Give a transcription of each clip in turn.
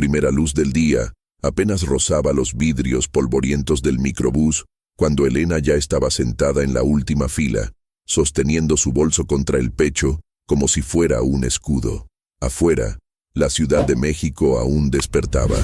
primera luz del día apenas rozaba los vidrios polvorientos del microbús cuando Elena ya estaba sentada en la última fila, sosteniendo su bolso contra el pecho como si fuera un escudo. Afuera, la Ciudad de México aún despertaba,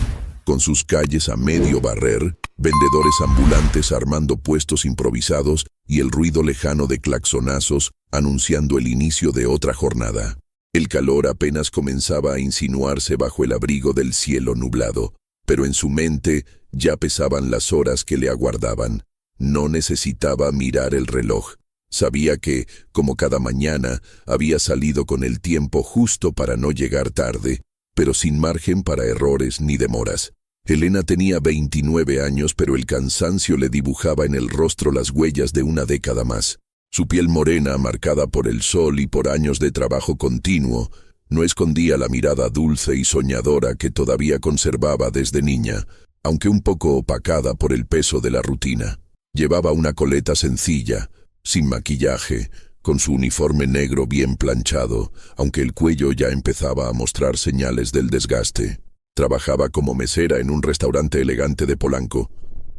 con sus calles a medio barrer, vendedores ambulantes armando puestos improvisados y el ruido lejano de claxonazos anunciando el inicio de otra jornada. El calor apenas comenzaba a insinuarse bajo el abrigo del cielo nublado, pero en su mente ya pesaban las horas que le aguardaban. No necesitaba mirar el reloj. Sabía que, como cada mañana, había salido con el tiempo justo para no llegar tarde, pero sin margen para errores ni demoras. Elena tenía 29 años, pero el cansancio le dibujaba en el rostro las huellas de una década más. Su piel morena, marcada por el sol y por años de trabajo continuo, no escondía la mirada dulce y soñadora que todavía conservaba desde niña, aunque un poco opacada por el peso de la rutina. Llevaba una coleta sencilla, sin maquillaje, con su uniforme negro bien planchado, aunque el cuello ya empezaba a mostrar señales del desgaste. Trabajaba como mesera en un restaurante elegante de Polanco,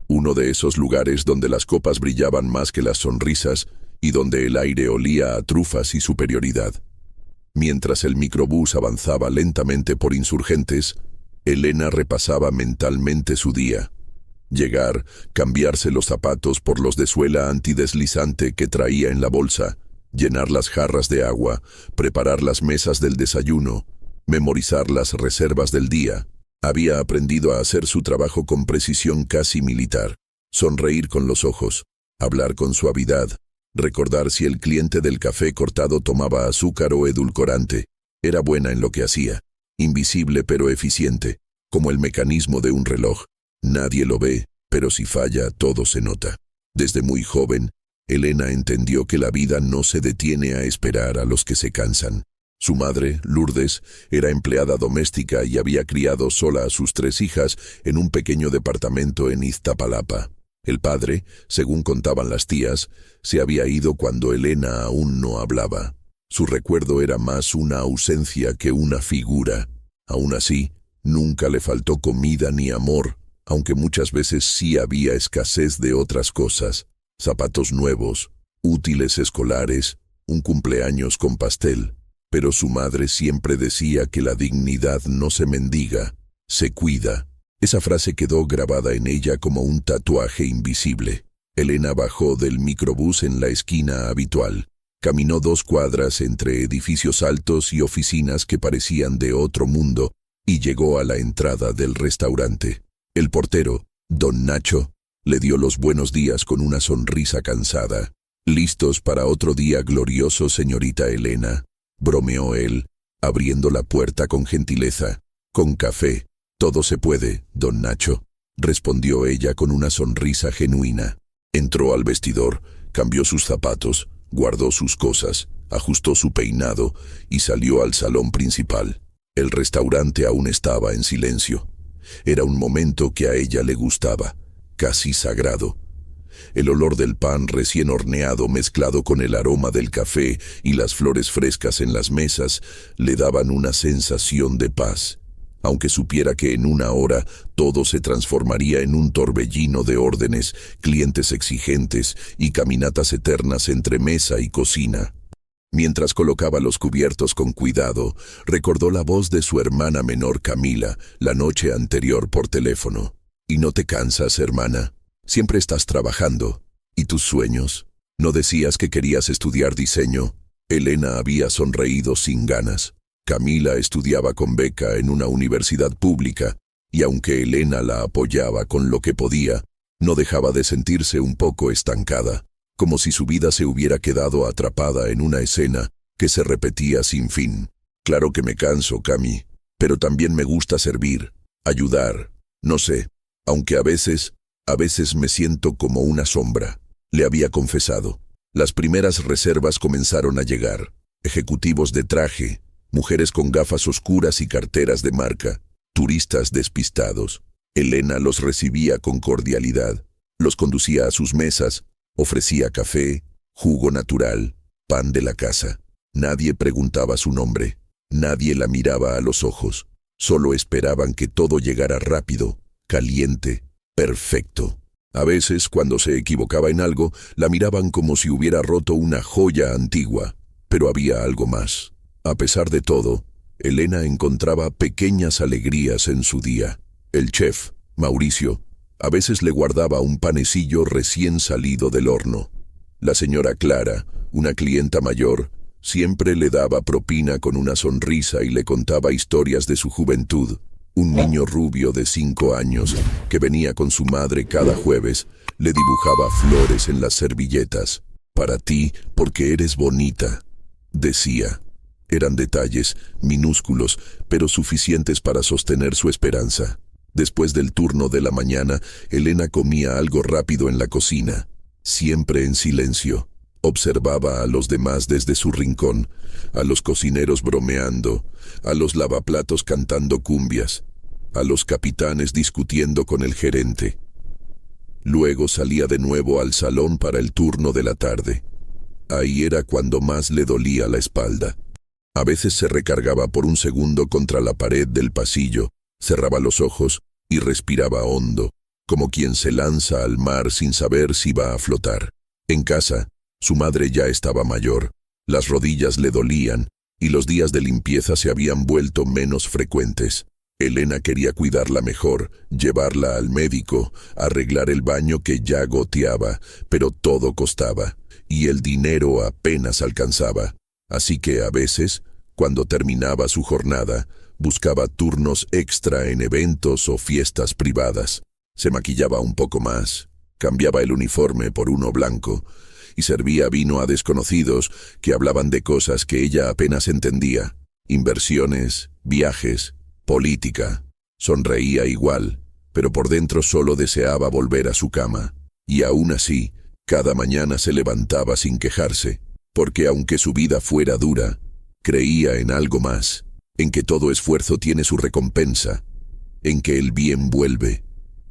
uno de esos lugares donde las copas brillaban más que las sonrisas y donde el aire olía a trufas y superioridad. Mientras el microbús avanzaba lentamente por Insurgentes, Elena repasaba mentalmente su día. Llegar, cambiarse los zapatos por los de suela antideslizante que traía en la bolsa, llenar las jarras de agua, preparar las mesas del desayuno, memorizar las reservas del día. Había aprendido a hacer su trabajo con precisión casi militar, sonreír con los ojos, hablar con suavidad, recordar si el cliente del café cortado tomaba azúcar o edulcorante. Era buena en lo que hacía, invisible pero eficiente, como el mecanismo de un reloj. Nadie lo ve, pero si falla, todo se nota. Desde muy joven, Elena entendió que la vida no se detiene a esperar a los que se cansan. Su madre, Lourdes, era empleada doméstica y había criado sola a sus 3 hijas en un pequeño departamento en Iztapalapa. El padre, según contaban las tías, se había ido cuando Elena aún no hablaba. Su recuerdo era más una ausencia que una figura. Aún así, nunca le faltó comida ni amor, aunque muchas veces sí había escasez de otras cosas. Zapatos nuevos, útiles escolares, un cumpleaños con pastel. Pero su madre siempre decía que la dignidad no se mendiga, se cuida. Esa frase quedó grabada en ella como un tatuaje invisible. Elena bajó del microbús en la esquina habitual. Caminó 2 cuadras entre edificios altos y oficinas que parecían de otro mundo y llegó a la entrada del restaurante. El portero, don Nacho, le dio los buenos días con una sonrisa cansada. «¿Listos para otro día glorioso, señorita Elena?», bromeó él, abriendo la puerta con gentileza. «Con café. Todo se puede, don Nacho», respondió ella con una sonrisa genuina. Entró al vestidor, cambió sus zapatos, guardó sus cosas, ajustó su peinado y salió al salón principal. El restaurante aún estaba en silencio. Era un momento que a ella le gustaba, casi sagrado. El olor del pan recién horneado mezclado con el aroma del café y las flores frescas en las mesas le daban una sensación de paz, aunque supiera que en una hora todo se transformaría en un torbellino de órdenes, clientes exigentes y caminatas eternas entre mesa y cocina. Mientras colocaba los cubiertos con cuidado, recordó la voz de su hermana menor Camila la noche anterior por teléfono. «¿Y no te cansas, hermana? Siempre estás trabajando. ¿Y tus sueños? ¿No decías que querías estudiar diseño?». Elena había sonreído sin ganas. Camila estudiaba con beca en una universidad pública, y aunque Elena la apoyaba con lo que podía, no dejaba de sentirse un poco estancada, como si su vida se hubiera quedado atrapada en una escena que se repetía sin fin. «Claro que me canso, Cami, pero también me gusta servir, ayudar, no sé, aunque a veces me siento como una sombra», le había confesado. Las primeras reservas comenzaron a llegar. Ejecutivos de traje, mujeres con gafas oscuras y carteras de marca, turistas despistados. Elena los recibía con cordialidad, los conducía a sus mesas, ofrecía café, jugo natural, pan de la casa. Nadie preguntaba su nombre, nadie la miraba a los ojos. Solo esperaban que todo llegara rápido, caliente, perfecto. A veces, cuando se equivocaba en algo, la miraban como si hubiera roto una joya antigua. Pero había algo más. A pesar de todo, Elena encontraba pequeñas alegrías en su día. El chef, Mauricio, a veces le guardaba un panecillo recién salido del horno. La señora Clara, una clienta mayor, siempre le daba propina con una sonrisa y le contaba historias de su juventud. Un niño rubio de 5 años, que venía con su madre cada jueves, le dibujaba flores en las servilletas. «Para ti, porque eres bonita», decía. Eran detalles, minúsculos, pero suficientes para sostener su esperanza. Después del turno de la mañana, Elena comía algo rápido en la cocina, siempre en silencio. Observaba a los demás desde su rincón, a los cocineros bromeando, a los lavaplatos cantando cumbias, a los capitanes discutiendo con el gerente. Luego salía de nuevo al salón para el turno de la tarde. Ahí era cuando más le dolía la espalda. A veces se recargaba por un segundo contra la pared del pasillo, cerraba los ojos y respiraba hondo, como quien se lanza al mar sin saber si va a flotar. En casa, su madre ya estaba mayor, las rodillas le dolían y los días de limpieza se habían vuelto menos frecuentes. Elena quería cuidarla mejor, llevarla al médico, arreglar el baño que ya goteaba, pero todo costaba, y el dinero apenas alcanzaba. Así que a veces, cuando terminaba su jornada, buscaba turnos extra en eventos o fiestas privadas. Se maquillaba un poco más, cambiaba el uniforme por uno blanco, y servía vino a desconocidos que hablaban de cosas que ella apenas entendía. Inversiones, viajes, política. Sonreía igual, pero por dentro solo deseaba volver a su cama. Y aún así, cada mañana se levantaba sin quejarse, porque aunque su vida fuera dura, creía en algo más, en que todo esfuerzo tiene su recompensa, en que el bien vuelve,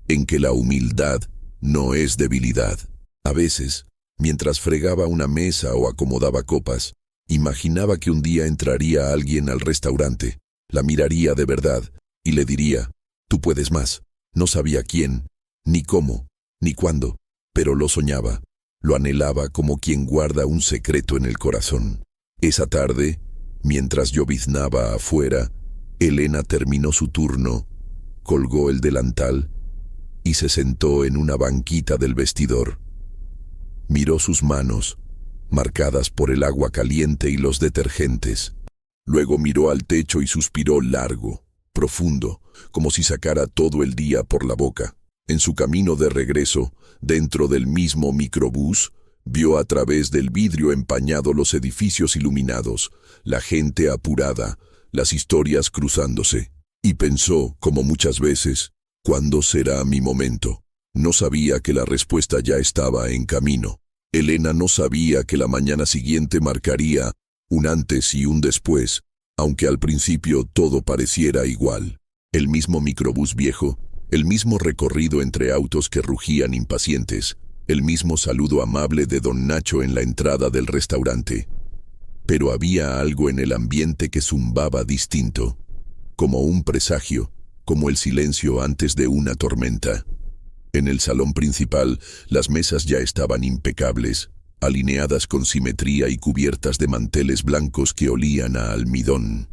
en que la humildad no es debilidad. A veces, mientras fregaba una mesa o acomodaba copas, imaginaba que un día entraría alguien al restaurante, la miraría de verdad y le diría: «Tú puedes más». No sabía quién, ni cómo, ni cuándo, pero lo soñaba, lo anhelaba como quien guarda un secreto en el corazón. Esa tarde, mientras lloviznaba afuera, Elena terminó su turno, colgó el delantal y se sentó en una banquita del vestidor. Miró sus manos, marcadas por el agua caliente y los detergentes. Luego miró al techo y suspiró largo, profundo, como si sacara todo el día por la boca. En su camino de regreso, dentro del mismo microbús, vio a través del vidrio empañado los edificios iluminados, la gente apurada, las historias cruzándose. Y pensó, como muchas veces: «¿Cuándo será mi momento?». No sabía que la respuesta ya estaba en camino. Elena no sabía que la mañana siguiente marcaría un antes y un después, aunque al principio todo pareciera igual. El mismo microbús viejo, el mismo recorrido entre autos que rugían impacientes, el mismo saludo amable de don Nacho en la entrada del restaurante. Pero había algo en el ambiente que zumbaba distinto, como un presagio, como el silencio antes de una tormenta. En el salón principal, las mesas ya estaban impecables, alineadas con simetría y cubiertas de manteles blancos que olían a almidón.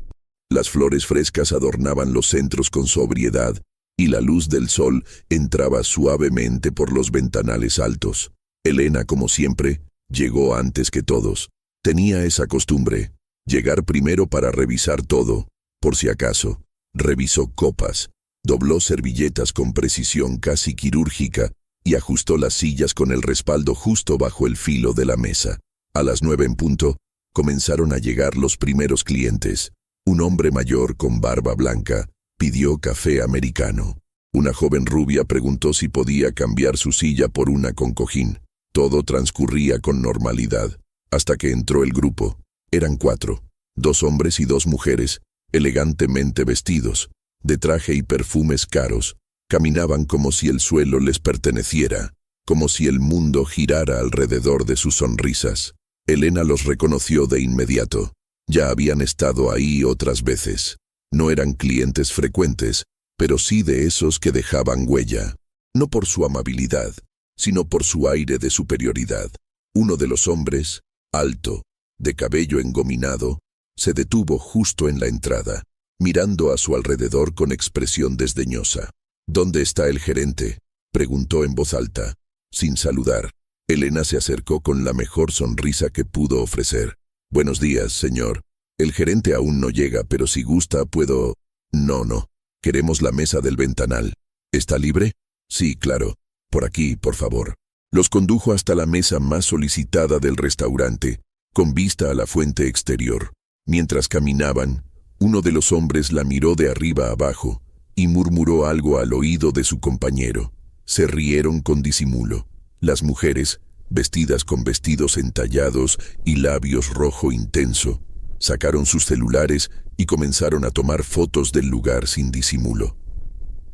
Las flores frescas adornaban los centros con sobriedad, y la luz del sol entraba suavemente por los ventanales altos. Elena, como siempre, llegó antes que todos. Tenía esa costumbre, llegar primero para revisar todo, por si acaso. Revisó copas, dobló servilletas con precisión casi quirúrgica y ajustó las sillas con el respaldo justo bajo el filo de la mesa. A las 9 en punto, comenzaron a llegar los primeros clientes. Un hombre mayor con barba blanca pidió café americano. Una joven rubia preguntó si podía cambiar su silla por una con cojín. Todo transcurría con normalidad, hasta que entró el grupo. Eran 4, 2 hombres y 2 mujeres, elegantemente vestidos, de traje y perfumes caros. Caminaban como si el suelo les perteneciera, como si el mundo girara alrededor de sus sonrisas. Elena los reconoció de inmediato. Ya habían estado ahí otras veces. No eran clientes frecuentes, pero sí de esos que dejaban huella. No por su amabilidad, sino por su aire de superioridad. Uno de los hombres, alto, de cabello engominado, se detuvo justo en la entrada, mirando a su alrededor con expresión desdeñosa. «¿Dónde está el gerente?», preguntó en voz alta, sin saludar. Elena se acercó con la mejor sonrisa que pudo ofrecer. «Buenos días, señor. El gerente aún no llega, pero si gusta puedo...» No. Queremos la mesa del ventanal. ¿Está libre? Sí, claro. Por aquí, por favor. Los condujo hasta la mesa más solicitada del restaurante, con vista a la fuente exterior. Mientras caminaban, uno de los hombres la miró de arriba abajo y murmuró algo al oído de su compañero. Se rieron con disimulo. Las mujeres, vestidas con vestidos entallados y labios rojo intenso, sacaron sus celulares y comenzaron a tomar fotos del lugar sin disimulo.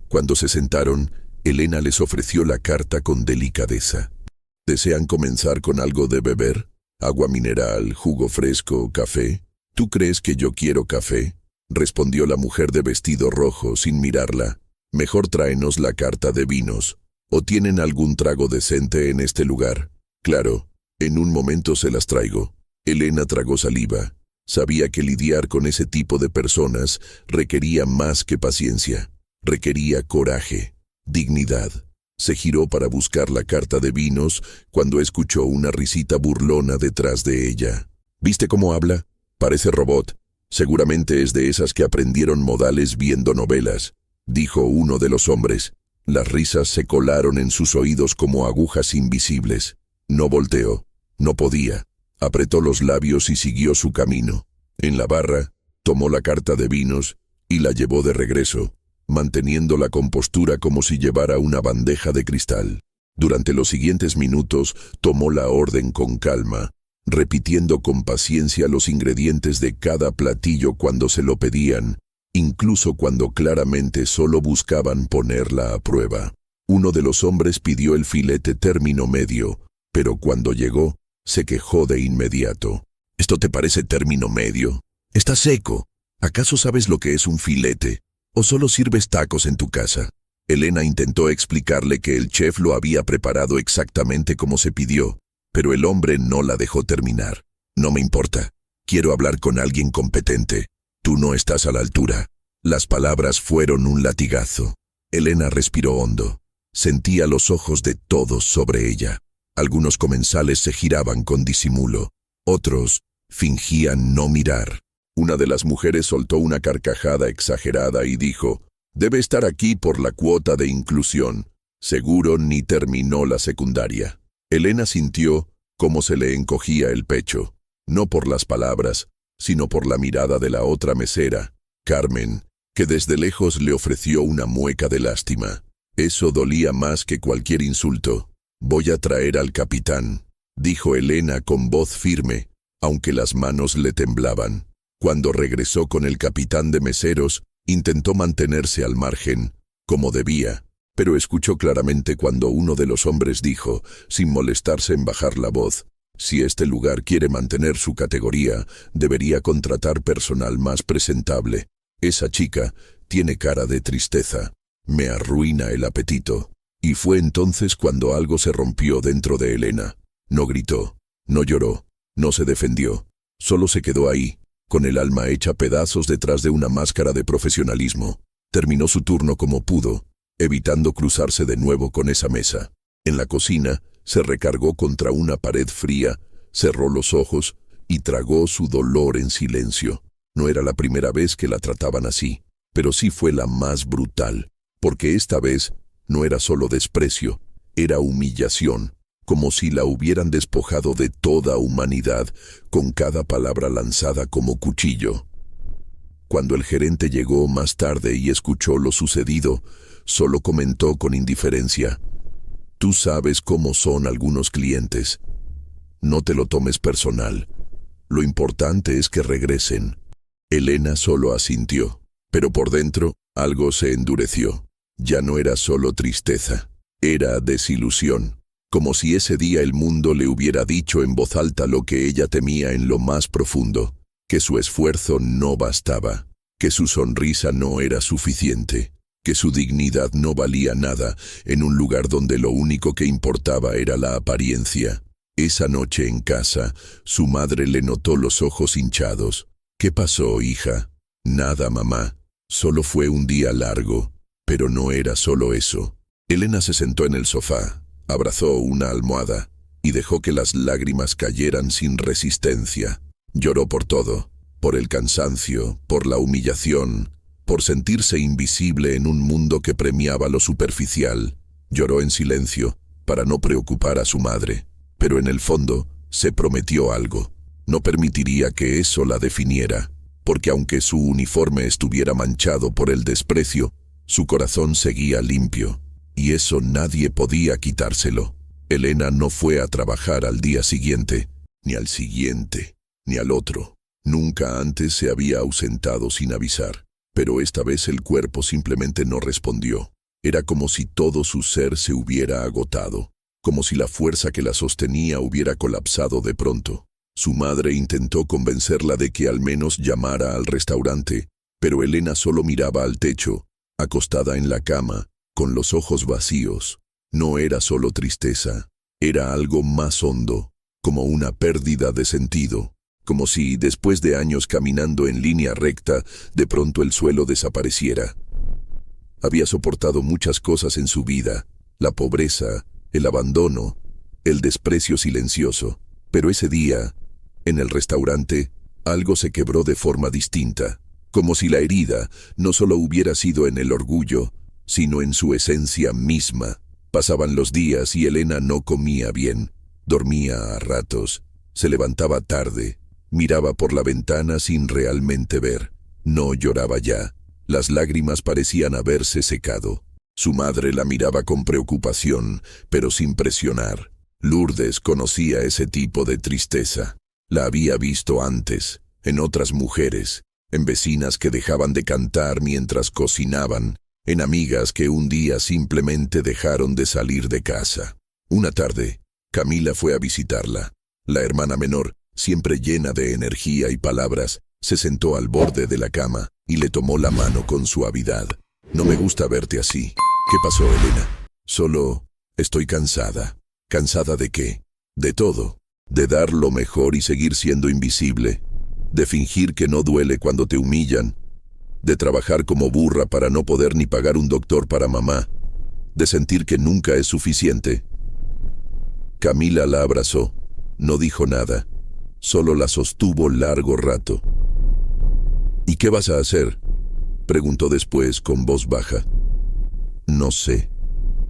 Cuando se sentaron, Elena les ofreció la carta con delicadeza. ¿Desean comenzar con algo de beber? ¿Agua mineral, jugo fresco, café? ¿Tú crees que yo quiero café?, respondió la mujer de vestido rojo sin mirarla. Mejor tráenos la carta de vinos. ¿O tienen algún trago decente en este lugar? Claro, en un momento se las traigo. Elena tragó saliva. Sabía que lidiar con ese tipo de personas requería más que paciencia. Requería coraje, dignidad. Se giró para buscar la carta de vinos cuando escuchó una risita burlona detrás de ella. ¿Viste cómo habla? Parece robot. Seguramente es de esas que aprendieron modales viendo novelas, dijo uno de los hombres. Las risas se colaron en sus oídos como agujas invisibles. No volteó. No podía. Apretó los labios y siguió su camino. En la barra, tomó la carta de vinos y la llevó de regreso, manteniendo la compostura como si llevara una bandeja de cristal. Durante los siguientes minutos, tomó la orden con calma, repitiendo con paciencia los ingredientes de cada platillo cuando se lo pedían, incluso cuando claramente solo buscaban ponerla a prueba. Uno de los hombres pidió el filete término medio, pero cuando llegó, se quejó de inmediato. ¿Esto te parece término medio? Está seco. ¿Acaso sabes lo que es un filete? ¿O solo sirves tacos en tu casa? Elena intentó explicarle que el chef lo había preparado exactamente como se pidió, pero el hombre no la dejó terminar. No me importa. Quiero hablar con alguien competente. Tú no estás a la altura. Las palabras fueron un latigazo. Elena respiró hondo. Sentía los ojos de todos sobre ella. Algunos comensales se giraban con disimulo. Otros fingían no mirar. Una de las mujeres soltó una carcajada exagerada y dijo: «Debe estar aquí por la cuota de inclusión. Seguro ni terminó la secundaria». Elena sintió cómo se le encogía el pecho, no por las palabras, sino por la mirada de la otra mesera, Carmen, que desde lejos le ofreció una mueca de lástima. Eso dolía más que cualquier insulto. «Voy a traer al capitán», dijo Elena con voz firme, aunque las manos le temblaban. Cuando regresó con el capitán de meseros, intentó mantenerse al margen, como debía, pero escuchó claramente cuando uno de los hombres dijo, sin molestarse en bajar la voz: «Si este lugar quiere mantener su categoría, debería contratar personal más presentable. Esa chica tiene cara de tristeza. Me arruina el apetito». Y fue entonces cuando algo se rompió dentro de Elena. No gritó, no lloró, no se defendió. Solo se quedó ahí, con el alma hecha pedazos detrás de una máscara de profesionalismo. Terminó su turno como pudo, evitando cruzarse de nuevo con esa mesa. En la cocina, se recargó contra una pared fría, cerró los ojos y tragó su dolor en silencio. No era la primera vez que la trataban así, pero sí fue la más brutal, porque esta vez no era solo desprecio, era humillación, como si la hubieran despojado de toda humanidad, con cada palabra lanzada como cuchillo. Cuando el gerente llegó más tarde y escuchó lo sucedido, solo comentó con indiferencia: «Tú sabes cómo son algunos clientes. No te lo tomes personal. Lo importante es que regresen». Elena solo asintió, pero por dentro algo se endureció. Ya no era solo tristeza, era desilusión, como si ese día el mundo le hubiera dicho en voz alta lo que ella temía en lo más profundo, que su esfuerzo no bastaba. que su sonrisa no era suficiente, que su dignidad no valía nada en un lugar donde lo único que importaba era la apariencia. Esa noche en casa, su madre le notó los ojos hinchados. «¿Qué pasó, hija?» «Nada, mamá. Solo fue un día largo». Pero no era solo eso. Elena se sentó en el sofá, abrazó una almohada y dejó que las lágrimas cayeran sin resistencia. Lloró por todo, por el cansancio, por la humillación, por sentirse invisible en un mundo que premiaba lo superficial. Lloró en silencio para no preocupar a su madre, pero en el fondo se prometió algo. No permitiría que eso la definiera, porque aunque su uniforme estuviera manchado por el desprecio, su corazón seguía limpio, y eso nadie podía quitárselo. Elena no fue a trabajar al día siguiente, ni al siguiente, ni al otro. Nunca antes se había ausentado sin avisar, pero esta vez el cuerpo simplemente no respondió. Era como si todo su ser se hubiera agotado, como si la fuerza que la sostenía hubiera colapsado de pronto. Su madre intentó convencerla de que al menos llamara al restaurante, pero Elena solo miraba al techo, acostada en la cama, con los ojos vacíos. No era solo tristeza, era algo más hondo, como una pérdida de sentido, como si, después de años caminando en línea recta, de pronto el suelo desapareciera. Había soportado muchas cosas en su vida, la pobreza, el abandono, el desprecio silencioso, pero ese día, en el restaurante, algo se quebró de forma distinta. Como si la herida no solo hubiera sido en el orgullo, sino en su esencia misma. Pasaban los días y Elena no comía bien, dormía a ratos, se levantaba tarde, miraba por la ventana sin realmente ver. No lloraba ya, las lágrimas parecían haberse secado. Su madre la miraba con preocupación, pero sin presionar. Lourdes conocía ese tipo de tristeza. La había visto antes, en otras mujeres, en vecinas que dejaban de cantar mientras cocinaban, en amigas que un día simplemente dejaron de salir de casa. Una tarde, Camila fue a visitarla. La hermana menor, siempre llena de energía y palabras, se sentó al borde de la cama y le tomó la mano con suavidad. «No me gusta verte así». «¿Qué pasó, Elena?» «Solo estoy cansada». «¿Cansada de qué?» «De todo. De dar lo mejor y seguir siendo invisible. De fingir que no duele cuando te humillan, de trabajar como burra para no poder ni pagar un doctor para mamá, de sentir que nunca es suficiente». Camila la abrazó, no dijo nada, solo la sostuvo largo rato. «¿Y qué vas a hacer?», preguntó después con voz baja. «No sé,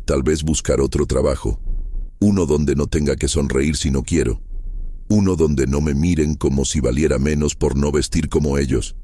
tal vez buscar otro trabajo, uno donde no tenga que sonreír si no quiero. Uno donde no me miren como si valiera menos por no vestir como ellos».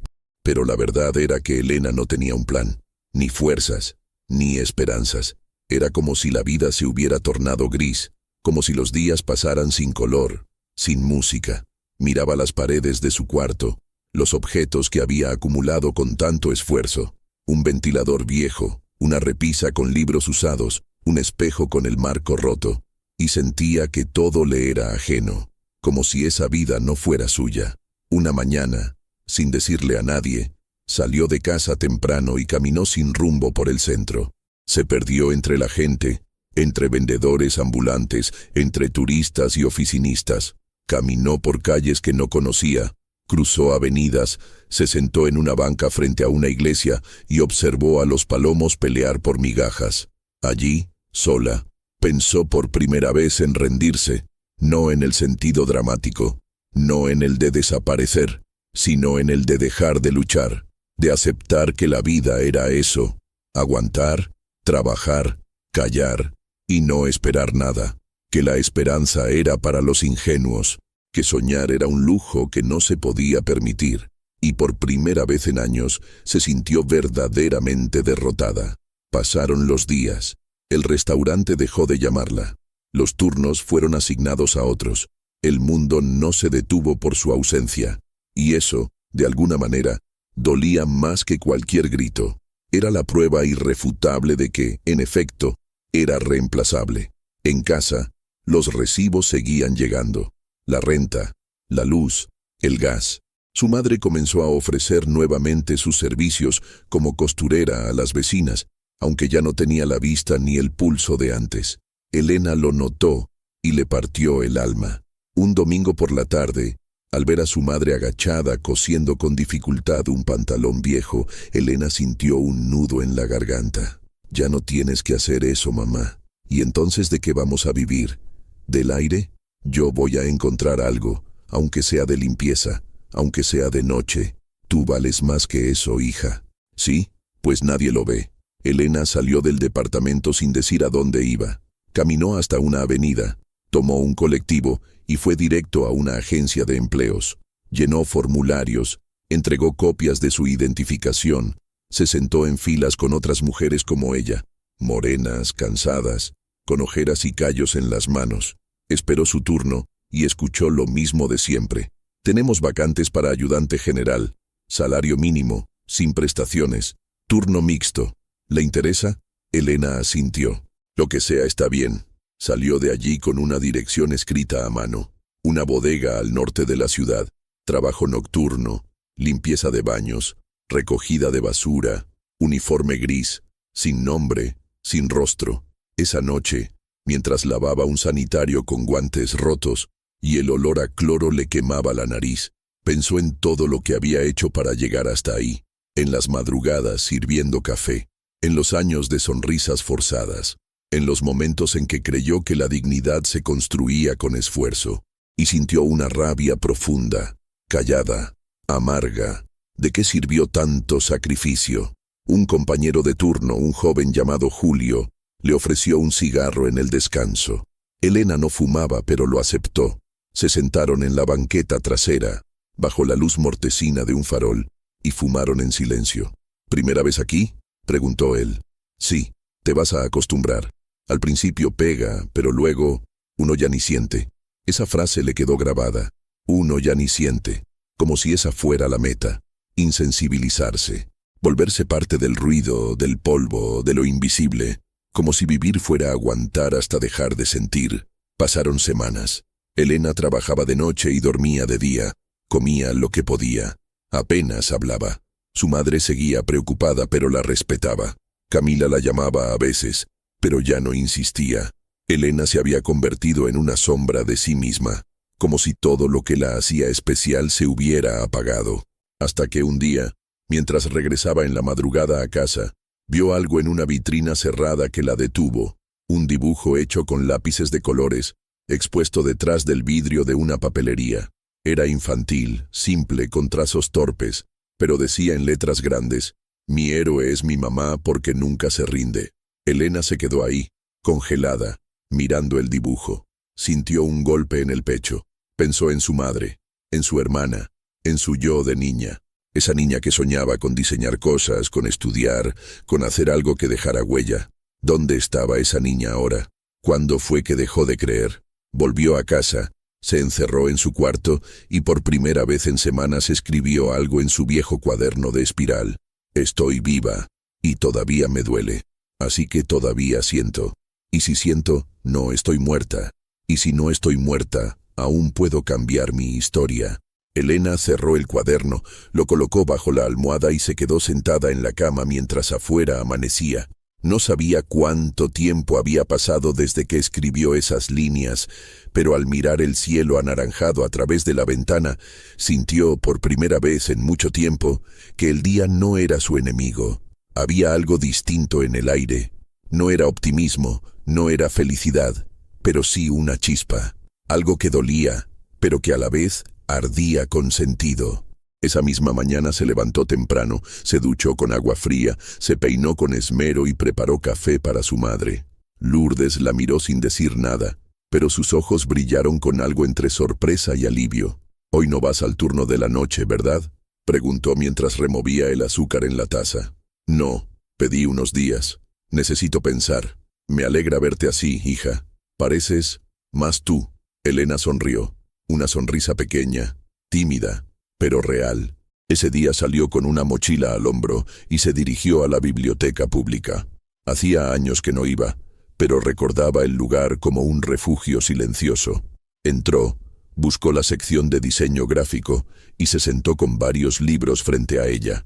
Pero la verdad era que Elena no tenía un plan, ni fuerzas, ni esperanzas. Era como si la vida se hubiera tornado gris, como si los días pasaran sin color, sin música. Miraba las paredes de su cuarto, los objetos que había acumulado con tanto esfuerzo. Un ventilador viejo, una repisa con libros usados, un espejo con el marco roto, y sentía que todo le era ajeno, como si esa vida no fuera suya. Una mañana, sin decirle a nadie, salió de casa temprano y caminó sin rumbo por el centro. Se perdió entre la gente, entre vendedores ambulantes, entre turistas y oficinistas. Caminó por calles que no conocía, cruzó avenidas, se sentó en una banca frente a una iglesia y observó a los palomos pelear por migajas. Allí, sola, pensó por primera vez en rendirse, no en el sentido dramático, no en el de desaparecer, sino en el de dejar de luchar, de aceptar que la vida era eso, aguantar, trabajar, callar y no esperar nada, que la esperanza era para los ingenuos, que soñar era un lujo que no se podía permitir, y por primera vez en años se sintió verdaderamente derrotada. Pasaron los días, el restaurante dejó de llamarla, los turnos fueron asignados a otros, el mundo no se detuvo por su ausencia. Y eso, de alguna manera, dolía más que cualquier grito. Era la prueba irrefutable de que, en efecto, era reemplazable. En casa, los recibos seguían llegando. La renta, la luz, el gas. Su madre comenzó a ofrecer nuevamente sus servicios como costurera a las vecinas, aunque ya no tenía la vista ni el pulso de antes. Elena lo notó y le partió el alma. Un domingo por la tarde, al ver a su madre agachada cosiendo con dificultad un pantalón viejo, Elena sintió un nudo en la garganta. «Ya no tienes que hacer eso, mamá. ¿Y entonces de qué vamos a vivir? ¿Del aire? Yo voy a encontrar algo, aunque sea de limpieza, aunque sea de noche. Tú vales más que eso, hija». «Sí, pues nadie lo ve». Elena salió del departamento sin decir a dónde iba. Caminó hasta una avenida, tomó un colectivo y fue directo a una agencia de empleos. Llenó formularios, entregó copias de su identificación, se sentó en filas con otras mujeres como ella, morenas, cansadas, con ojeras y callos en las manos. Esperó su turno y escuchó lo mismo de siempre. «Tenemos vacantes para ayudante general, salario mínimo, sin prestaciones, turno mixto. ¿Le interesa?». Elena asintió. «Lo que sea está bien». Salió de allí con una dirección escrita a mano. Una bodega al norte de la ciudad, trabajo nocturno, limpieza de baños, recogida de basura, uniforme gris, sin nombre, sin rostro. Esa noche, mientras lavaba un sanitario con guantes rotos y el olor a cloro le quemaba la nariz, pensó en todo lo que había hecho para llegar hasta ahí, en las madrugadas sirviendo café, en los años de sonrisas forzadas, en los momentos en que creyó que la dignidad se construía con esfuerzo, y sintió una rabia profunda, callada, amarga. ¿De qué sirvió tanto sacrificio? Un compañero de turno, un joven llamado Julio, le ofreció un cigarro en el descanso. Elena no fumaba, pero lo aceptó. Se sentaron en la banqueta trasera, bajo la luz mortecina de un farol, y fumaron en silencio. «¿Primera vez aquí?», preguntó él. «Sí, te vas a acostumbrar. Al principio pega, pero luego uno ya ni siente». Esa frase le quedó grabada. Uno ya ni siente, como si esa fuera la meta. Insensibilizarse, volverse parte del ruido, del polvo, de lo invisible, como si vivir fuera aguantar hasta dejar de sentir. Pasaron semanas. Elena trabajaba de noche y dormía de día, comía lo que podía. Apenas hablaba. Su madre seguía preocupada, pero la respetaba. Camila la llamaba a veces, pero ya no insistía. Elena se había convertido en una sombra de sí misma, como si todo lo que la hacía especial se hubiera apagado. Hasta que un día, mientras regresaba en la madrugada a casa, vio algo en una vitrina cerrada que la detuvo. Un dibujo hecho con lápices de colores, expuesto detrás del vidrio de una papelería. Era infantil, simple, con trazos torpes, pero decía en letras grandes: «Mi héroe es mi mamá porque nunca se rinde». Elena se quedó ahí, congelada, mirando el dibujo. Sintió un golpe en el pecho. Pensó en su madre, en su hermana, en su yo de niña. Esa niña que soñaba con diseñar cosas, con estudiar, con hacer algo que dejara huella. ¿Dónde estaba esa niña ahora? ¿Cuándo fue que dejó de creer? Volvió a casa, se encerró en su cuarto y por primera vez en semanas escribió algo en su viejo cuaderno de espiral. «Estoy viva, y todavía me duele. Así que todavía siento. Y si siento, no estoy muerta. Y si no estoy muerta, aún puedo cambiar mi historia». Elena cerró el cuaderno, lo colocó bajo la almohada y se quedó sentada en la cama mientras afuera amanecía. No sabía cuánto tiempo había pasado desde que escribió esas líneas, pero al mirar el cielo anaranjado a través de la ventana, sintió por primera vez en mucho tiempo que el día no era su enemigo. Había algo distinto en el aire. No era optimismo, no era felicidad, pero sí una chispa. Algo que dolía, pero que a la vez ardía con sentido. Esa misma mañana se levantó temprano, se duchó con agua fría, se peinó con esmero y preparó café para su madre. Lourdes la miró sin decir nada, pero sus ojos brillaron con algo entre sorpresa y alivio. «Hoy no vas al turno de la noche, ¿verdad?», preguntó mientras removía el azúcar en la taza. «No, pedí unos días. Necesito pensar. Me alegra verte así, hija. Pareces más tú». Elena sonrió. Una sonrisa pequeña, tímida, pero real. Ese día salió con una mochila al hombro y se dirigió a la biblioteca pública. Hacía años que no iba, pero recordaba el lugar como un refugio silencioso. Entró, Buscó la sección de diseño gráfico y se sentó con varios libros frente a ella.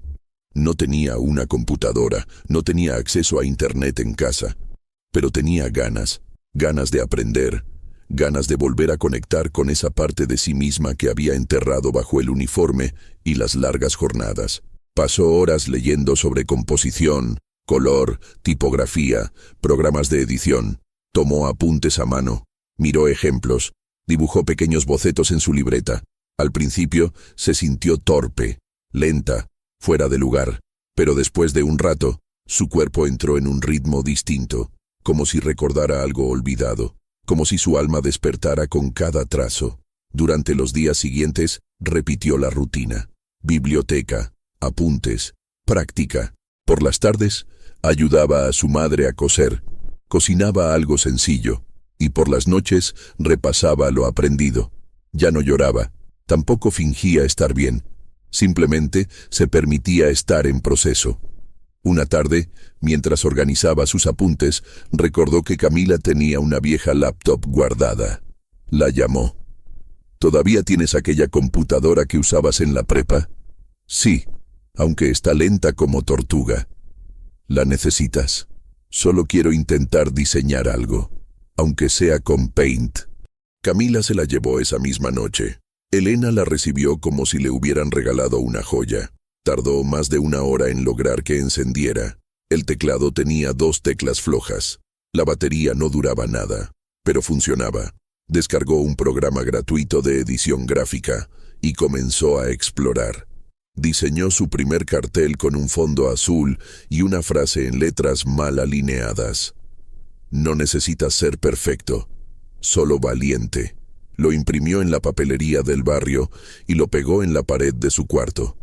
No tenía una computadora, no tenía acceso a internet en casa, pero tenía ganas de aprender, ganas de volver a conectar con esa parte de sí misma que había enterrado bajo el uniforme y las largas jornadas. Pasó horas leyendo sobre composición, color, tipografía, programas de edición. Tomó apuntes a mano, miró ejemplos, dibujó pequeños bocetos en su libreta. Al principio se sintió torpe, lenta, fuera de lugar, pero después de un rato, su cuerpo entró en un ritmo distinto, como si recordara algo olvidado, como si su alma despertara con cada trazo. Durante los días siguientes, repitió la rutina. Biblioteca, apuntes, práctica. Por las tardes, ayudaba a su madre a coser, cocinaba algo sencillo, y por las noches repasaba lo aprendido. Ya no lloraba, tampoco fingía estar bien. Simplemente se permitía estar en proceso. Una tarde, mientras organizaba sus apuntes, recordó que Camila tenía una vieja laptop guardada. La llamó. ¿Todavía tienes aquella computadora que usabas en la prepa? Sí, aunque está lenta como tortuga. ¿La necesitas? Solo quiero intentar diseñar algo, aunque sea con Paint. Camila se la llevó esa misma noche. Elena la recibió como si le hubieran regalado una joya. Tardó más de una hora en lograr que encendiera. El teclado tenía 2 teclas flojas. La batería no duraba nada, pero funcionaba. Descargó un programa gratuito de edición gráfica y comenzó a explorar. Diseñó su primer cartel con un fondo azul y una frase en letras mal alineadas. No necesitas ser perfecto, solo valiente. Lo imprimió en la papelería del barrio y lo pegó en la pared de su cuarto.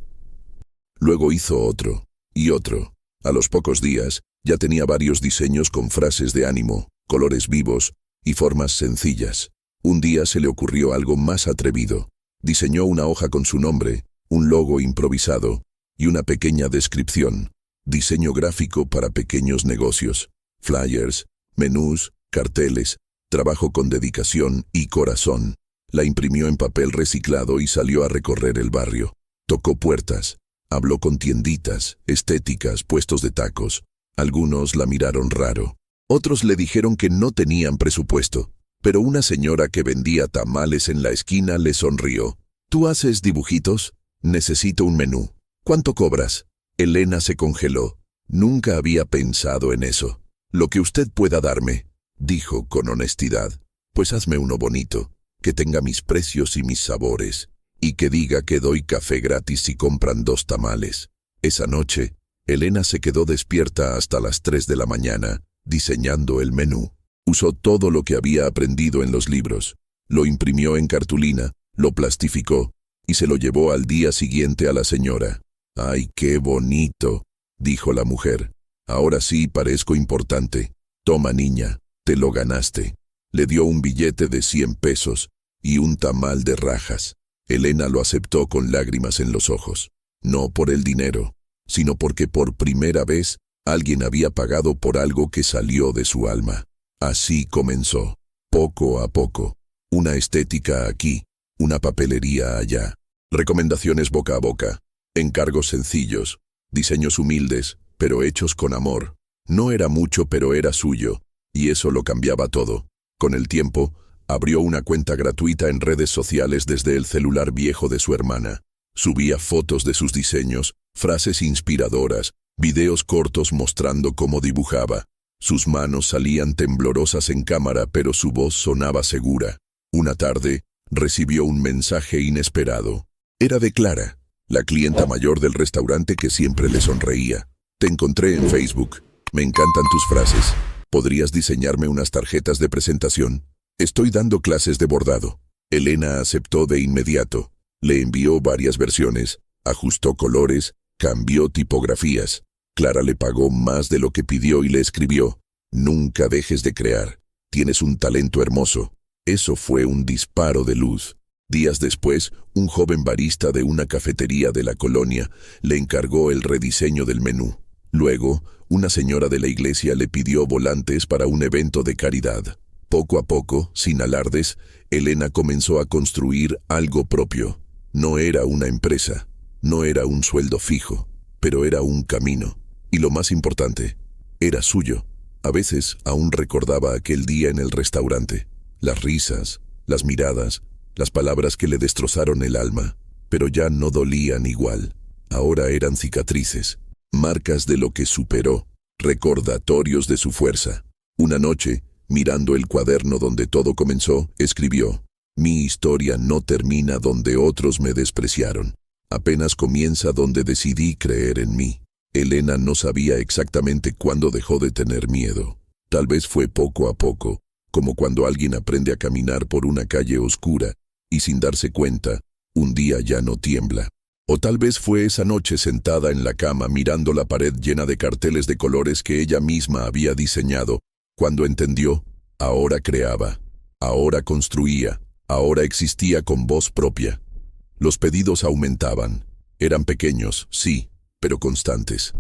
Luego hizo otro, y otro. A los pocos días, ya tenía varios diseños con frases de ánimo, colores vivos y formas sencillas. Un día se le ocurrió algo más atrevido. Diseñó una hoja con su nombre, un logo improvisado y una pequeña descripción. Diseño gráfico para pequeños negocios, flyers, menús, carteles, trabajo con dedicación y corazón. La imprimió en papel reciclado y salió a recorrer el barrio. Tocó puertas, habló con tienditas, estéticas, puestos de tacos. Algunos la miraron raro. Otros le dijeron que no tenían presupuesto. Pero una señora que vendía tamales en la esquina le sonrió. ¿Tú haces dibujitos? Necesito un menú. ¿Cuánto cobras? Elena se congeló. Nunca había pensado en eso. Lo que usted pueda darme, dijo con honestidad. Pues hazme uno bonito, que tenga mis precios y mis sabores, y que diga que doy café gratis si compran 2 tamales. Esa noche, Elena se quedó despierta hasta las 3 de la mañana, diseñando el menú. Usó todo lo que había aprendido en los libros. Lo imprimió en cartulina, lo plastificó y se lo llevó al día siguiente a la señora. «¡Ay, qué bonito!», dijo la mujer. «Ahora sí parezco importante. Toma, niña, te lo ganaste». Le dio un billete de 100 pesos y un tamal de rajas. Elena lo aceptó con lágrimas en los ojos. No por el dinero, sino porque por primera vez alguien había pagado por algo que salió de su alma. Así comenzó, poco a poco. Una estética aquí, una papelería allá. Recomendaciones boca a boca, encargos sencillos, diseños humildes, pero hechos con amor. No era mucho, pero era suyo, y eso lo cambiaba todo. Con el tiempo, abrió una cuenta gratuita en redes sociales desde el celular viejo de su hermana. Subía fotos de sus diseños, frases inspiradoras, videos cortos mostrando cómo dibujaba. Sus manos salían temblorosas en cámara, pero su voz sonaba segura. Una tarde, recibió un mensaje inesperado. Era de Clara, la clienta mayor del restaurante que siempre le sonreía. «Te encontré en Facebook. Me encantan tus frases. ¿Podrías diseñarme unas tarjetas de presentación? Estoy dando clases de bordado». Elena aceptó de inmediato. Le envió varias versiones, ajustó colores, cambió tipografías. Clara le pagó más de lo que pidió y le escribió: «Nunca dejes de crear. Tienes un talento hermoso». Eso fue un disparo de luz. Días después, un joven barista de una cafetería de la colonia le encargó el rediseño del menú. Luego, una señora de la iglesia le pidió volantes para un evento de caridad. Poco a poco, sin alardes, Elena comenzó a construir algo propio. No era una empresa, no era un sueldo fijo, pero era un camino. Y lo más importante, era suyo. A veces aún recordaba aquel día en el restaurante, las risas, las miradas, las palabras que le destrozaron el alma, pero ya no dolían igual. Ahora eran cicatrices, marcas de lo que superó, recordatorios de su fuerza. Una noche, mirando el cuaderno donde todo comenzó, escribió: «Mi historia no termina donde otros me despreciaron. Apenas comienza donde decidí creer en mí». Elena no sabía exactamente cuándo dejó de tener miedo. Tal vez fue poco a poco, como cuando alguien aprende a caminar por una calle oscura y sin darse cuenta, un día ya no tiembla. O tal vez fue esa noche sentada en la cama mirando la pared llena de carteles de colores que ella misma había diseñado, cuando entendió, ahora creaba, ahora construía, ahora existía con voz propia. Los pedidos aumentaban. Eran pequeños, sí, pero constantes.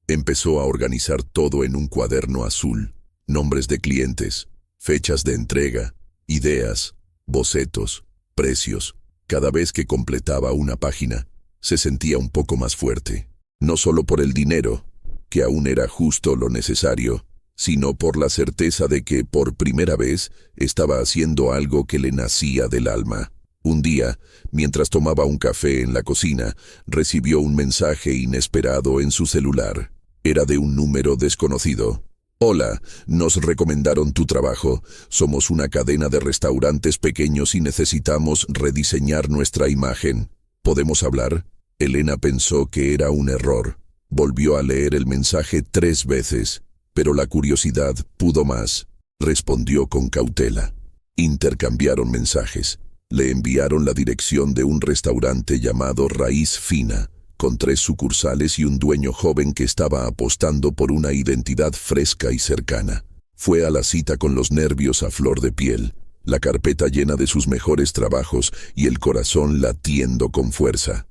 Empezó a organizar todo en un cuaderno azul: nombres de clientes, fechas de entrega, ideas, bocetos, precios. Cada vez que completaba una página, se sentía un poco más fuerte. No solo por el dinero, que aún era justo lo necesario, sino por la certeza de que, por primera vez, estaba haciendo algo que le nacía del alma. Un día, mientras tomaba un café en la cocina, recibió un mensaje inesperado en su celular. Era de un número desconocido. «Hola, nos recomendaron tu trabajo. Somos una cadena de restaurantes pequeños y necesitamos rediseñar nuestra imagen. ¿Podemos hablar?». Elena pensó que era un error. Volvió a leer el mensaje 3 veces, pero la curiosidad pudo más. Respondió con cautela. Intercambiaron mensajes. Le enviaron la dirección de un restaurante llamado Raíz Fina, con 3 sucursales y un dueño joven que estaba apostando por una identidad fresca y cercana. Fue a la cita con los nervios a flor de piel, la carpeta llena de sus mejores trabajos y el corazón latiendo con fuerza.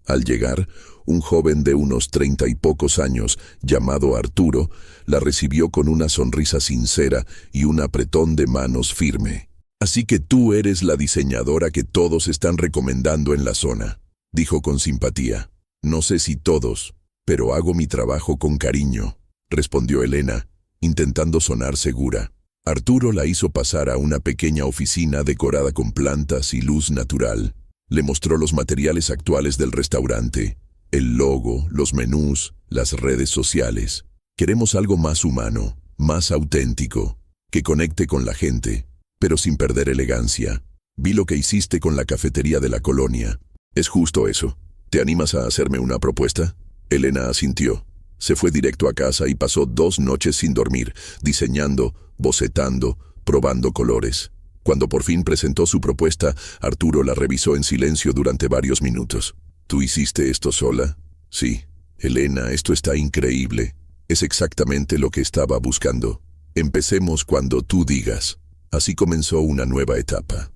Al llegar, un joven de unos 30 y pocos años, llamado Arturo, la recibió con una sonrisa sincera y un apretón de manos firme. «Así que tú eres la diseñadora que todos están recomendando en la zona», dijo con simpatía. «No sé si todos, pero hago mi trabajo con cariño», respondió Elena, intentando sonar segura. Arturo la hizo pasar a una pequeña oficina decorada con plantas y luz natural. Le mostró los materiales actuales del restaurante, el logo, los menús, las redes sociales. «Queremos algo más humano, más auténtico, que conecte con la gente, pero sin perder elegancia. Vi lo que hiciste con la cafetería de la colonia. Es justo eso. ¿Te animas a hacerme una propuesta?». Elena asintió. Se fue directo a casa y pasó 2 noches sin dormir, diseñando, bocetando, probando colores. Cuando por fin presentó su propuesta, Arturo la revisó en silencio durante varios minutos. «¿Tú hiciste esto sola?». «Sí». «Elena, esto está increíble. Es exactamente lo que estaba buscando. Empecemos cuando tú digas». Así comenzó una nueva etapa.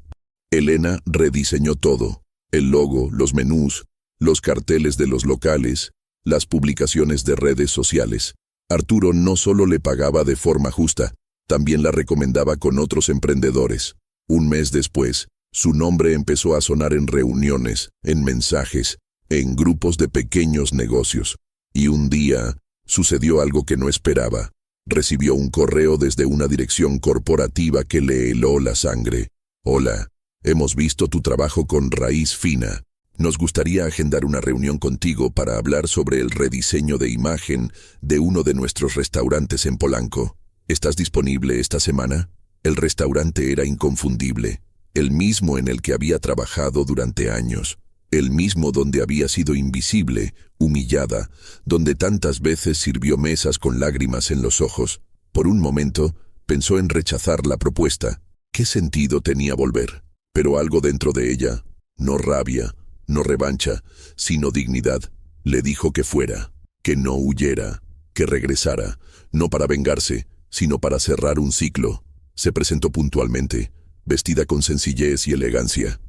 Elena rediseñó todo: el logo, los menús, los carteles de los locales, las publicaciones de redes sociales. Arturo no solo le pagaba de forma justa, también la recomendaba con otros emprendedores. Un mes después, su nombre empezó a sonar en reuniones, en mensajes, en grupos de pequeños negocios. Y un día, sucedió algo que no esperaba. Recibió un correo desde una dirección corporativa que le heló la sangre. «Hola, hemos visto tu trabajo con Raíz Fina. Nos gustaría agendar una reunión contigo para hablar sobre el rediseño de imagen de uno de nuestros restaurantes en Polanco. ¿Estás disponible esta semana?». El restaurante era inconfundible, el mismo en el que había trabajado durante años, el mismo donde había sido invisible, humillada, donde tantas veces sirvió mesas con lágrimas en los ojos. Por un momento, pensó en rechazar la propuesta. ¿Qué sentido tenía volver? Pero algo dentro de ella, no rabia, no revancha, sino dignidad, le dijo que fuera, que no huyera, que regresara, no para vengarse, sino para cerrar un ciclo. Se presentó puntualmente, vestida con sencillez y elegancia.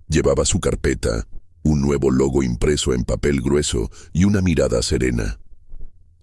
Llevaba su carpeta, un nuevo logo impreso en papel grueso y una mirada serena.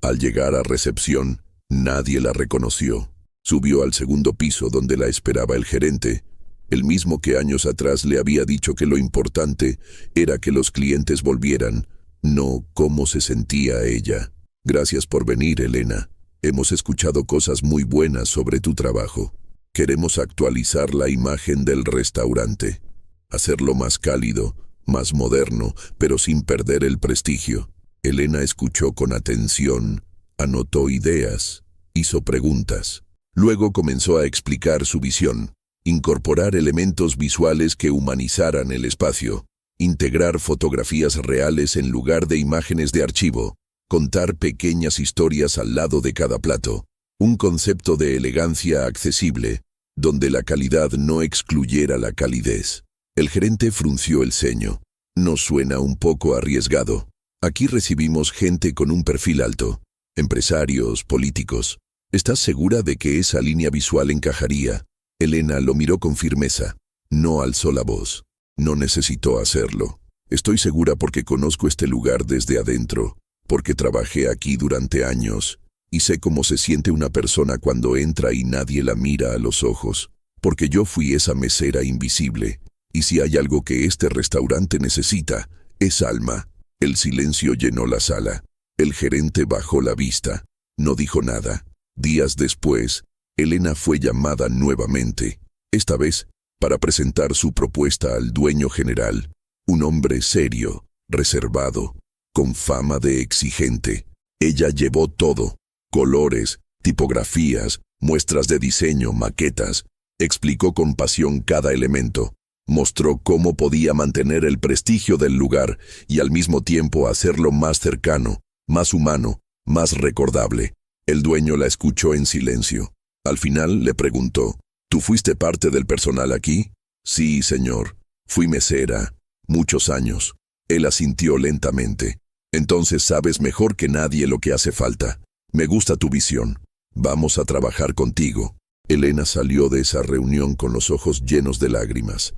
Al llegar a recepción, nadie la reconoció. Subió al segundo piso donde la esperaba el gerente, el mismo que años atrás le había dicho que lo importante era que los clientes volvieran, no cómo se sentía ella. Gracias por venir, Elena. Hemos escuchado cosas muy buenas sobre tu trabajo. Queremos actualizar la imagen del restaurante, hacerlo más cálido, más moderno, pero sin perder el prestigio. Elena escuchó con atención, anotó ideas, hizo preguntas. Luego comenzó a explicar su visión. Incorporar elementos visuales que humanizaran el espacio, integrar fotografías reales en lugar de imágenes de archivo, contar pequeñas historias al lado de cada plato, un concepto de elegancia accesible, donde la calidad no excluyera la calidez. El gerente frunció el ceño. ¿No suena un poco arriesgado? Aquí recibimos gente con un perfil alto, empresarios, políticos. ¿Estás segura de que esa línea visual encajaría? Elena lo miró con firmeza. No alzó la voz. No necesitó hacerlo. Estoy segura porque conozco este lugar desde adentro, porque trabajé aquí durante años, y sé cómo se siente una persona cuando entra y nadie la mira a los ojos, porque yo fui esa mesera invisible, y si hay algo que este restaurante necesita, es alma. El silencio llenó la sala. El gerente bajó la vista. No dijo nada. Días después, Elena fue llamada nuevamente, esta vez para presentar su propuesta al dueño general, un hombre serio, reservado, con fama de exigente. Ella llevó todo, colores, tipografías, muestras de diseño, maquetas, explicó con pasión cada elemento, mostró cómo podía mantener el prestigio del lugar y al mismo tiempo hacerlo más cercano, más humano, más recordable. El dueño la escuchó en silencio. Al final le preguntó, ¿tú fuiste parte del personal aquí? Sí, señor. Fui mesera. Muchos años. Él asintió lentamente. Entonces sabes mejor que nadie lo que hace falta. Me gusta tu visión. Vamos a trabajar contigo. Elena salió de esa reunión con los ojos llenos de lágrimas.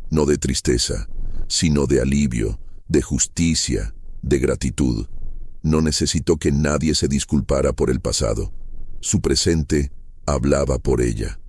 No de tristeza, sino de alivio, de justicia, de gratitud. No necesitó que nadie se disculpara por el pasado. Su presente hablaba por ella.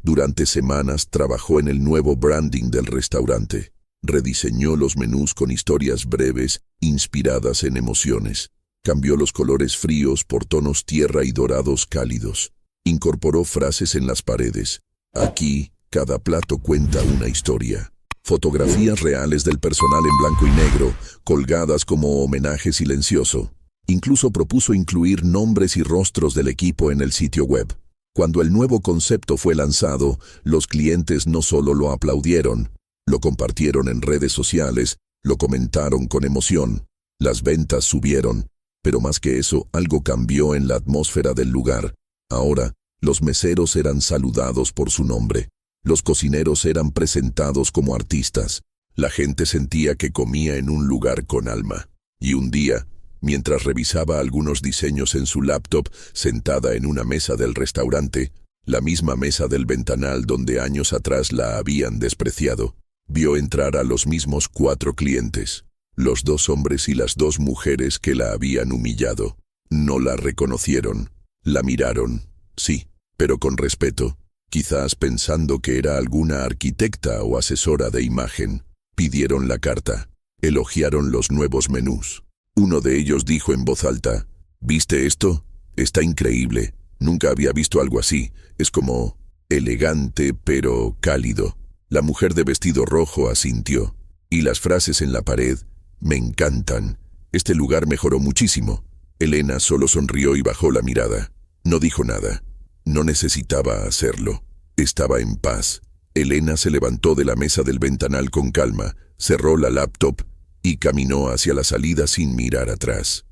Durante semanas trabajó en el nuevo branding del restaurante. Rediseñó los menús con historias breves, inspiradas en emociones. Cambió los colores fríos por tonos tierra y dorados cálidos. Incorporó frases en las paredes. Aquí, cada plato cuenta una historia. Fotografías reales del personal en blanco y negro, colgadas como homenaje silencioso. Incluso propuso incluir nombres y rostros del equipo en el sitio web. Cuando el nuevo concepto fue lanzado, los clientes no solo lo aplaudieron, lo compartieron en redes sociales, lo comentaron con emoción. Las ventas subieron, pero más que eso, algo cambió en la atmósfera del lugar. Ahora, los meseros eran saludados por su nombre. Los cocineros eran presentados como artistas. La gente sentía que comía en un lugar con alma. Y un día, mientras revisaba algunos diseños en su laptop, sentada en una mesa del restaurante, la misma mesa del ventanal donde años atrás la habían despreciado, vio entrar a los mismos 4 clientes, los 2 hombres y las 2 mujeres que la habían humillado. No la reconocieron, la miraron, sí, pero con respeto, quizás pensando que era alguna arquitecta o asesora de imagen. Pidieron la carta, elogiaron los nuevos menús. Uno de ellos dijo en voz alta, ¿viste esto? Está increíble. Nunca había visto algo así. Es como elegante pero cálido. La mujer de vestido rojo asintió. Y las frases en la pared, me encantan. Este lugar mejoró muchísimo. Elena solo sonrió y bajó la mirada. No dijo nada. No necesitaba hacerlo. Estaba en paz. Elena se levantó de la mesa del ventanal con calma, cerró la laptop y caminó hacia la salida sin mirar atrás.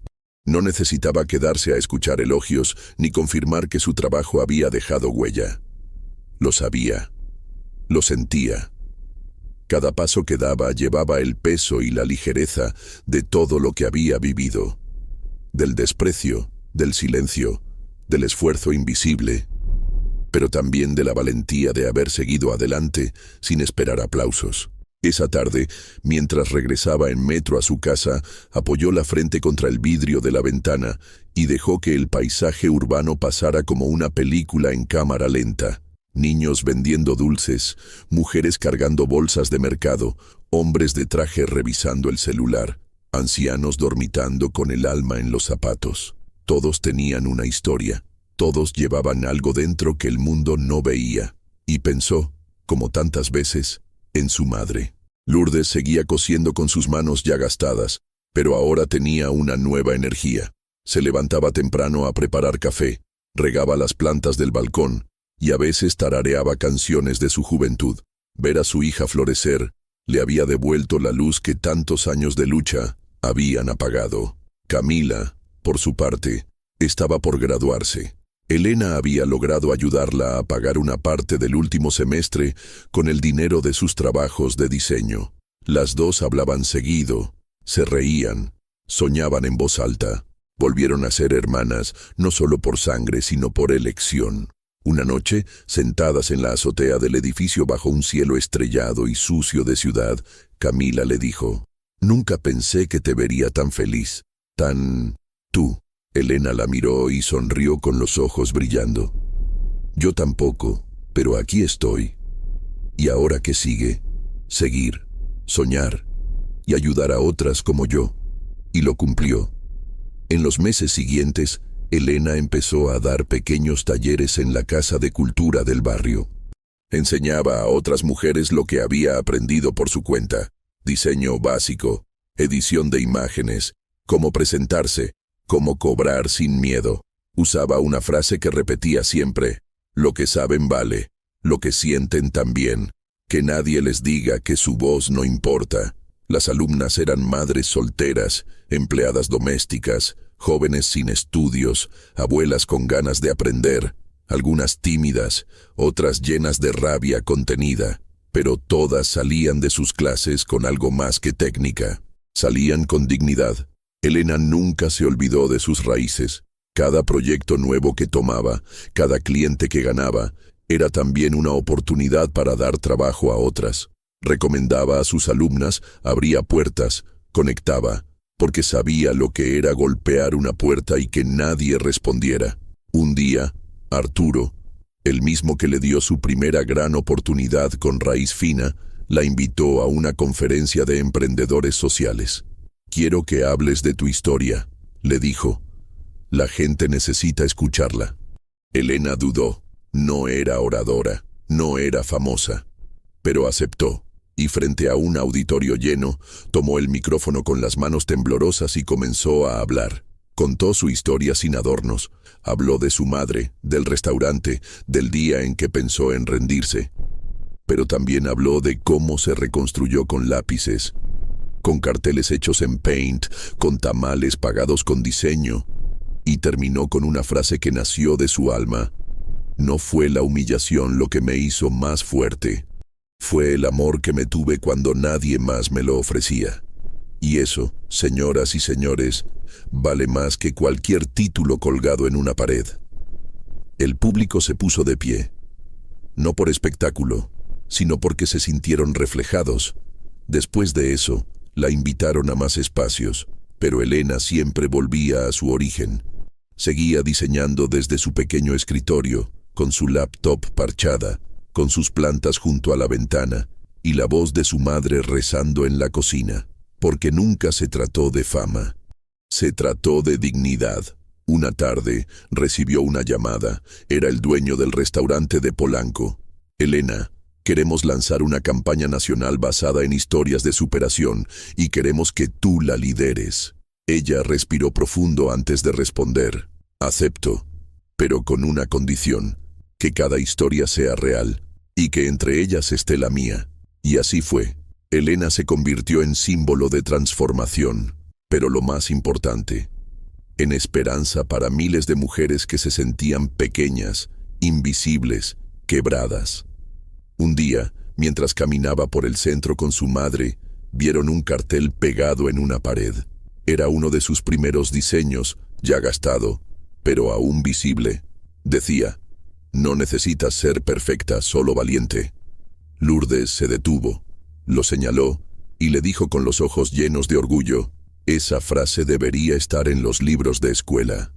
No necesitaba quedarse a escuchar elogios ni confirmar que su trabajo había dejado huella. Lo sabía. Lo sentía. Cada paso que daba llevaba el peso y la ligereza de todo lo que había vivido. Del desprecio, del silencio, del esfuerzo invisible, pero también de la valentía de haber seguido adelante sin esperar aplausos. Esa tarde, mientras regresaba en metro a su casa, apoyó la frente contra el vidrio de la ventana y dejó que el paisaje urbano pasara como una película en cámara lenta. Niños vendiendo dulces, mujeres cargando bolsas de mercado, hombres de traje revisando el celular, ancianos dormitando con el alma en los zapatos. Todos tenían una historia, todos llevaban algo dentro que el mundo no veía. Y pensó, como tantas veces, en su madre. Lourdes seguía cosiendo con sus manos ya gastadas, pero ahora tenía una nueva energía. Se levantaba temprano a preparar café, regaba las plantas del balcón, y a veces tarareaba canciones de su juventud. Ver a su hija florecer le había devuelto la luz que tantos años de lucha habían apagado. Camila, por su parte, estaba por graduarse. Elena había logrado ayudarla a pagar una parte del último semestre con el dinero de sus trabajos de diseño. Las dos hablaban seguido, se reían, soñaban en voz alta. Volvieron a ser hermanas, no solo por sangre, sino por elección. Una noche, sentadas en la azotea del edificio bajo un cielo estrellado y sucio de ciudad, Camila le dijo: «Nunca pensé que te vería tan feliz, tan... tú». Elena la miró y sonrió con los ojos brillando. «Yo tampoco, pero aquí estoy. ¿Y ahora qué sigue? Seguir, soñar y ayudar a otras como yo». Y lo cumplió. En los meses siguientes, Elena empezó a dar pequeños talleres en la Casa de Cultura del barrio. Enseñaba a otras mujeres lo que había aprendido por su cuenta: diseño básico, edición de imágenes, cómo presentarse, cómo cobrar sin miedo. Usaba una frase que repetía siempre: lo que saben vale, lo que sienten también. Que nadie les diga que su voz no importa. Las alumnas eran madres solteras, empleadas domésticas, jóvenes sin estudios, abuelas con ganas de aprender, algunas tímidas, otras llenas de rabia contenida, pero todas salían de sus clases con algo más que técnica. Salían con dignidad. Elena nunca se olvidó de sus raíces. Cada proyecto nuevo que tomaba, cada cliente que ganaba, era también una oportunidad para dar trabajo a otras. Recomendaba a sus alumnas, abría puertas, conectaba, porque sabía lo que era golpear una puerta y que nadie respondiera. Un día, Arturo, el mismo que le dio su primera gran oportunidad con Raíz Fina, la invitó a una conferencia de emprendedores sociales. «Quiero que hables de tu historia», le dijo. «La gente necesita escucharla». Elena dudó. No era oradora, no era famosa, pero aceptó. Y frente a un auditorio lleno, tomó el micrófono con las manos temblorosas y comenzó a hablar. Contó su historia sin adornos. Habló de su madre, del restaurante, del día en que pensó en rendirse. Pero también habló de cómo se reconstruyó con lápices, con carteles hechos en Paint, con tamales pagados con diseño. Y terminó con una frase que nació de su alma: «No fue la humillación lo que me hizo más fuerte. Fue el amor que me tuve cuando nadie más me lo ofrecía». Y eso, señoras y señores, vale más que cualquier título colgado en una pared. El público se puso de pie, no por espectáculo, sino porque se sintieron reflejados. Después de eso, la invitaron a más espacios, pero Elena siempre volvía a su origen. Seguía diseñando desde su pequeño escritorio, con su laptop parchada, con sus plantas junto a la ventana y la voz de su madre rezando en la cocina, porque nunca se trató de fama. Se trató de dignidad. Una tarde recibió una llamada. Era el dueño del restaurante de Polanco. «Elena, queremos lanzar una campaña nacional basada en historias de superación y queremos que tú la lideres». Ella respiró profundo antes de responder: «Acepto, pero con una condición: que cada historia sea real y que entre ellas esté la mía». Y así fue. Elena se convirtió en símbolo de transformación, pero lo más importante, en esperanza para miles de mujeres que se sentían pequeñas, invisibles, quebradas. Un día, mientras caminaba por el centro con su madre, vieron un cartel pegado en una pared. Era uno de sus primeros diseños, ya gastado, pero aún visible. Decía: «No necesitas ser perfecta, solo valiente». Lourdes se detuvo. Lo señaló y le dijo con los ojos llenos de orgullo: «Esa frase debería estar en los libros de escuela».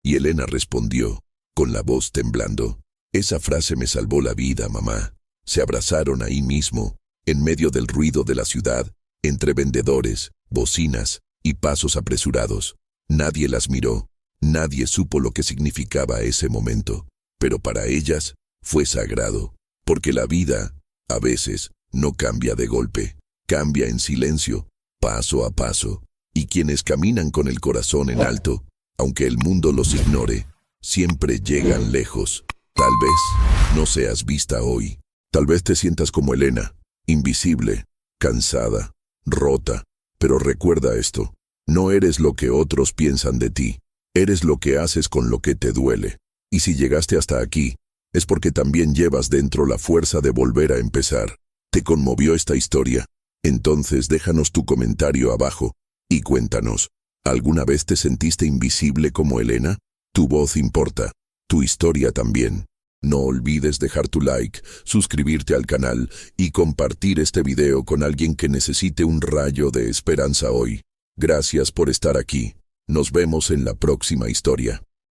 Y Elena respondió, con la voz temblando: «Esa frase me salvó la vida, mamá». Se abrazaron ahí mismo, en medio del ruido de la ciudad, entre vendedores, bocinas y pasos apresurados. Nadie las miró, nadie supo lo que significaba ese momento, pero para ellas fue sagrado, porque la vida, a veces, no cambia de golpe, cambia en silencio, paso a paso, y quienes caminan con el corazón en alto, aunque el mundo los ignore, siempre llegan lejos. Tal vez no seas vista hoy, tal vez te sientas como Elena, invisible, cansada, rota, pero recuerda esto: no eres lo que otros piensan de ti, eres lo que haces con lo que te duele. Y si llegaste hasta aquí, es porque también llevas dentro la fuerza de volver a empezar. ¿Te conmovió esta historia? Entonces déjanos tu comentario abajo y cuéntanos, ¿alguna vez te sentiste invisible como Elena? Tu voz importa, tu historia también. No olvides dejar tu like, suscribirte al canal y compartir este video con alguien que necesite un rayo de esperanza hoy. Gracias por estar aquí. Nos vemos en la próxima historia.